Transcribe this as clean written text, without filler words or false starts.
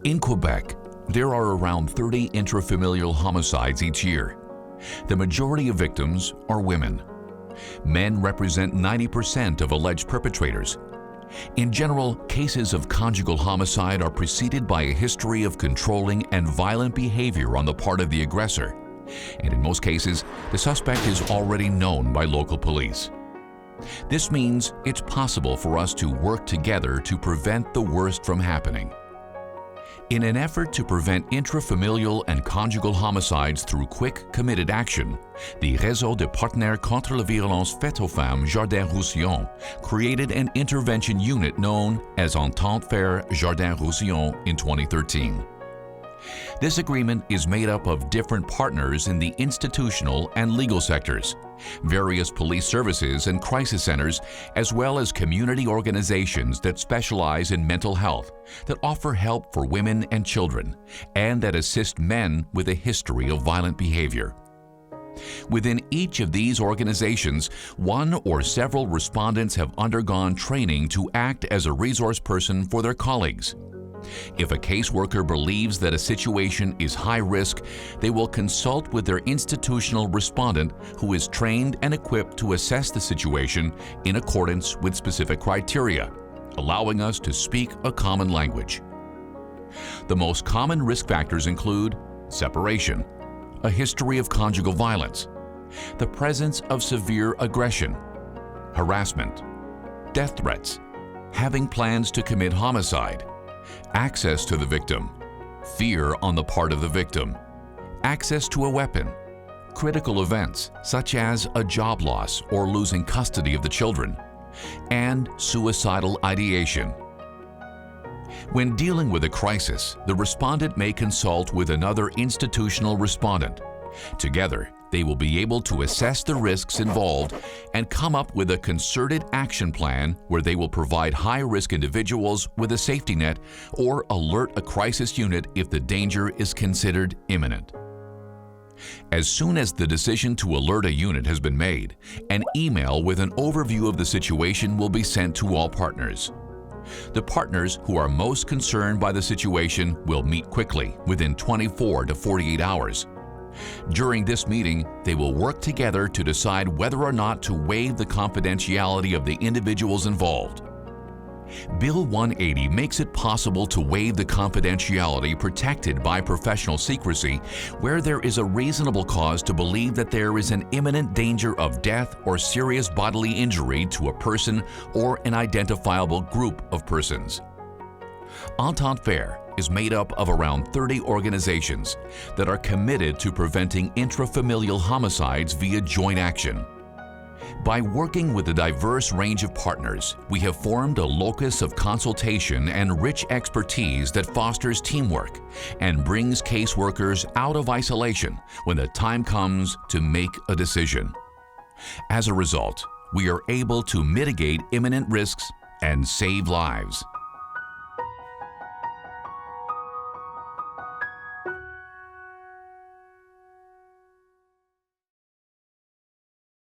In Quebec, there are around 30 intrafamilial homicides each year. The majority of victims are women. Men represent 90% of alleged perpetrators. In general, cases of conjugal homicide are preceded by a history of controlling and violent behavior on the part of the aggressor, and in most cases, the suspect is already known by local police. This means it's possible for us to work together to prevent the worst from happening. In an effort to prevent intrafamilial and conjugal homicides through quick, committed action, the Réseau de partenaires contre faite aux femmes Jardins-Roussillon created an intervention unit known as Entente PHARE Jardins-Roussillon in 2013. This agreement is made up of different partners in the institutional and legal sectors, various police services and crisis centers, as well as community organizations that specialize in mental health, that offer help for women and children, and that assist men with a history of violent behavior. Within each of these organizations, one or several respondents have undergone training to act as a resource person for their colleagues. If a caseworker believes that a situation is high risk, they will consult with their institutional respondent who is trained and equipped to assess the situation in accordance with specific criteria, allowing us to speak a common language. The most common risk factors include separation, a history of conjugal violence, the presence of severe aggression, harassment, death threats, having plans to commit homicide, access to the victim, fear on the part of the victim, access to a weapon, critical events such as a job loss or losing custody of the children, and suicidal ideation. When dealing with a crisis, the respondent may consult with another institutional respondent. Together, they will be able to assess the risks involved and come up with a concerted action plan where they will provide high-risk individuals with a safety net or alert a crisis unit if the danger is considered imminent. As soon as the decision to alert a unit has been made, an email with an overview of the situation will be sent to all partners. The partners who are most concerned by the situation will meet quickly, within 24 to 48 hours. During this meeting, they will work together to decide whether or not to waive the confidentiality of the individuals involved. Bill 180 makes it possible to waive the confidentiality protected by professional secrecy where there is a reasonable cause to believe that there is an imminent danger of death or serious bodily injury to a person or an identifiable group of persons. Entente PHARE is made up of around 30 organizations that are committed to preventing intrafamilial homicides via joint action. By working with a diverse range of partners, we have formed a locus of consultation and rich expertise that fosters teamwork and brings caseworkers out of isolation when the time comes to make a decision. As a result, we are able to mitigate imminent risks and save lives.